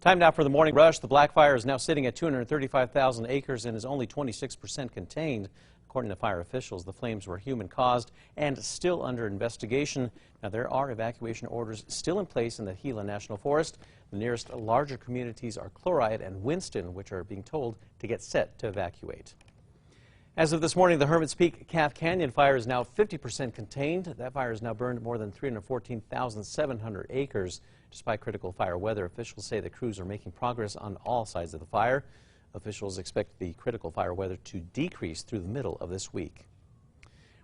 Time now for the morning rush. The black fire is now sitting at 235,000 acres and is only 26% contained. According to fire officials, the flames were human-caused and still under investigation. Now, there are evacuation orders still in place in the Gila National Forest. The nearest larger communities are Chloride and Winston, which are being told to get set to evacuate. As of this morning, the Hermit's Peak Calf Canyon fire is now 50% contained. That fire has now burned more than 314,700 acres. Despite critical fire weather, officials say the crews are making progress on all sides of the fire. Officials expect the critical fire weather to decrease through the middle of this week.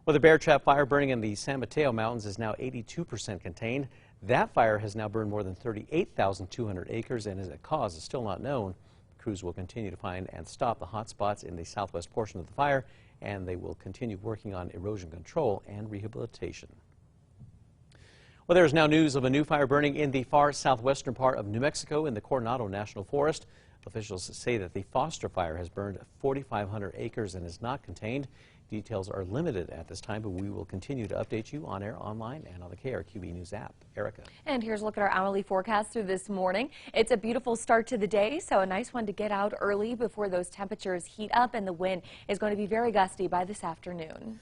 Well, the Bear Trap fire burning in the San Mateo Mountains is now 82% contained. That fire has now burned more than 38,200 acres, and its cause is still not known. Crews will continue to find and stop the hot spots in the southwest portion of the fire, and they will continue working on erosion control and rehabilitation. Well, there is now news of a new fire burning in the far southwestern part of New Mexico in the Coronado National Forest. Officials say that the Foster fire has burned 4,500 acres and is not contained. Details are limited at this time, but we will continue to update you on air, online, and on the KRQE News app. Erica. And here's a look at our hourly forecast through this morning. It's a beautiful start to the day, so a nice one to get out early before those temperatures heat up, and the wind is going to be very gusty by this afternoon.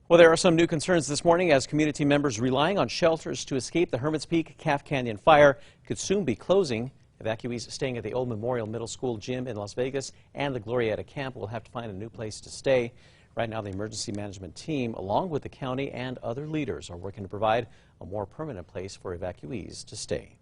Well, there are some new concerns this morning as community members relying on shelters to escape the Hermit's Peak Calf Canyon fire could soon be closing. Evacuees staying at the old Memorial Middle School gym in Las Vegas and the Glorieta camp will have to find a new place to stay. Right now, the emergency management team, along with the county and other leaders, are working to provide a more permanent place for evacuees to stay.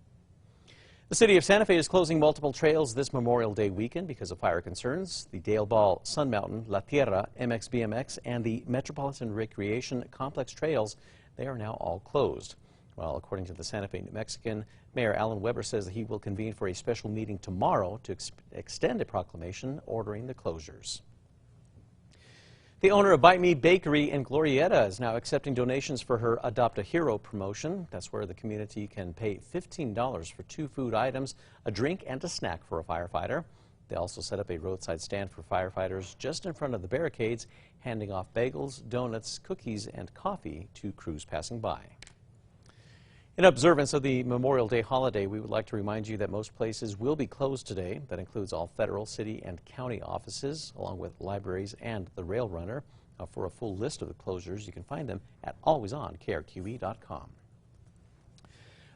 The city of Santa Fe is closing multiple trails this Memorial Day weekend because of fire concerns. The Dale Ball, Sun Mountain, La Tierra, MXBMX, and the Metropolitan Recreation Complex trails, they are now all closed. Well, according to the Santa Fe New Mexican, Mayor Alan Weber says that he will convene for a special meeting tomorrow to extend a proclamation ordering the closures. The owner of Bite Me Bakery in Glorieta is now accepting donations for her Adopt a Hero promotion. That's where the community can pay $15 for 2 food items, a drink, and a snack for a firefighter. They also set up a roadside stand for firefighters just in front of the barricades, handing off bagels, donuts, cookies, and coffee to crews passing by. In observance of the Memorial Day holiday, we would like to remind you that most places will be closed today. That includes all federal, city, and county offices, along with libraries and the Rail Runner. For a full list of the closures, you can find them at alwaysonkRQE.com.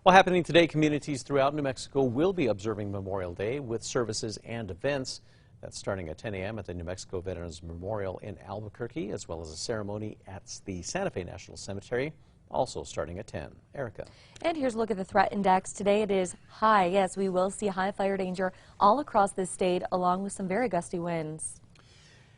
While happening today, communities throughout New Mexico will be observing Memorial Day with services and events. That's starting at 10 a.m. at the New Mexico Veterans Memorial in Albuquerque, as well as a ceremony at the Santa Fe National Cemetery, also starting at 10. Erica. And here's a look at the threat index. Today it is high. Yes, we will see high fire danger all across the state, along with some very gusty winds.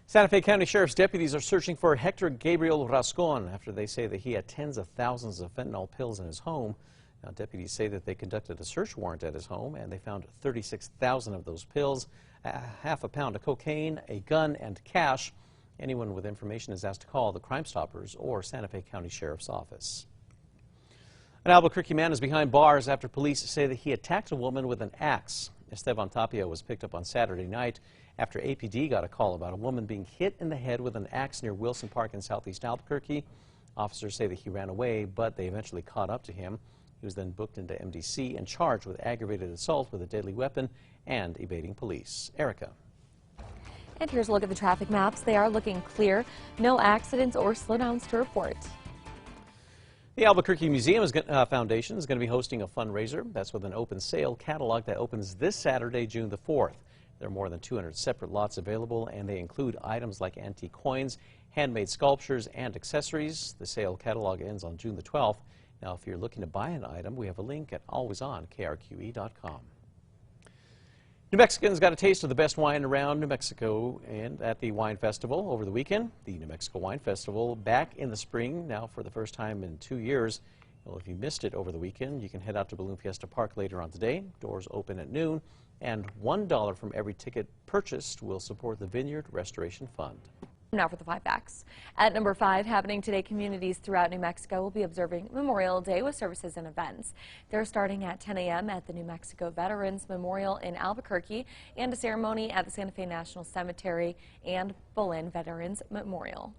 Santa Fe County Sheriff's deputies are searching for Hector Gabriel Rascon after they say that he had tens of thousands of fentanyl pills in his home. Now, deputies say that they conducted a search warrant at his home and they found 36,000 of those pills, half a pound of cocaine, a gun, and cash. Anyone with information is asked to call the Crime Stoppers or Santa Fe County Sheriff's Office. An Albuquerque man is behind bars after police say that he attacked a woman with an axe. Esteban Tapia was picked up on Saturday night after APD got a call about a woman being hit in the head with an axe near Wilson Park in southeast Albuquerque. Officers say that he ran away, but they eventually caught up to him. He was then booked into MDC and charged with aggravated assault with a deadly weapon and evading police. Erica. And here's a look at the traffic maps. They are looking clear. No accidents or slowdowns to report. The Albuquerque Museum Foundation is going to be hosting a fundraiser. That's with an open sale catalog that opens this Saturday, June the 4th. There are more than 200 separate lots available, and they include items like antique coins, handmade sculptures, and accessories. The sale catalog ends on June the 12th. Now, if you're looking to buy an item, we have a link at alwaysonkRQE.com. New Mexicans got a taste of the best wine around New Mexico and at the Wine Festival over the weekend. The New Mexico Wine Festival back in the spring now for the first time in 2 years. Well, if you missed it over the weekend, you can head out to Balloon Fiesta Park later on today. Doors open at noon, and $1 from every ticket purchased will support the Vineyard Restoration Fund. Now for the 5 facts. At number 5, happening today, communities throughout New Mexico will be observing Memorial Day with services and events. They're starting at 10 a.m. at the New Mexico Veterans Memorial in Albuquerque, and a ceremony at the Santa Fe National Cemetery and Bullen Veterans Memorial.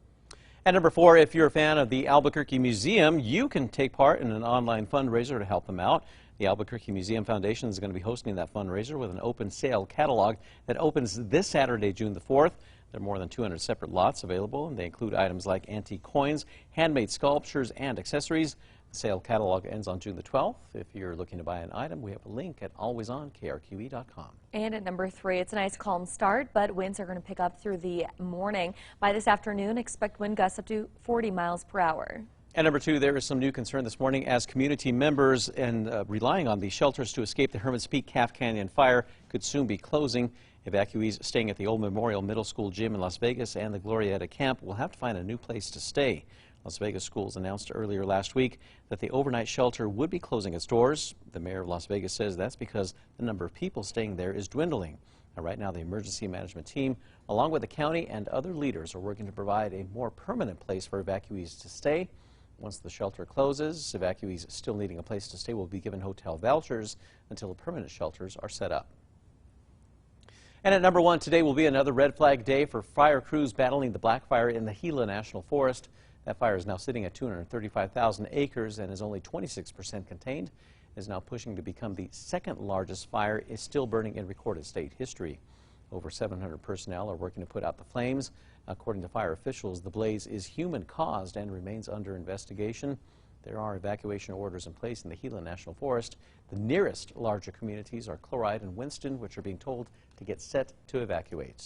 At number 4, if you're a fan of the Albuquerque Museum, you can take part in an online fundraiser to help them out. The Albuquerque Museum Foundation is going to be hosting that fundraiser with an open sale catalog that opens this Saturday, June the 4th. There are more than 200 separate lots available, and they include items like antique coins, handmade sculptures, and accessories. The sale catalog ends on June the 12th. If you're looking to buy an item, we have a link at alwaysonkRQE.com. And at number 3, it's a nice calm start, but winds are going to pick up through the morning. By this afternoon, expect wind gusts up to 40 miles per hour. At number 2, there is some new concern this morning as community members relying on these shelters to escape the Hermit's Peak Calf Canyon fire could soon be closing. Evacuees staying at the Old Memorial Middle School gym in Las Vegas and the Glorieta camp will have to find a new place to stay. Las Vegas schools announced earlier last week that the overnight shelter would be closing its doors. The mayor of Las Vegas says that's because the number of people staying there is dwindling. Now, right now, the emergency management team, along with the county and other leaders, are working to provide a more permanent place for evacuees to stay. Once the shelter closes, evacuees still needing a place to stay will be given hotel vouchers until the permanent shelters are set up. And at number 1, today will be another red flag day for fire crews battling the black fire in the Gila National Forest. That fire is now sitting at 235,000 acres and is only 26% contained. It is now pushing to become the second largest fire is still burning in recorded state history. Over 700 personnel are working to put out the flames. According to fire officials, the blaze is human-caused and remains under investigation. There are evacuation orders in place in the Gila National Forest. The nearest larger communities are Chloride and Winston, which are being told to get set to evacuate.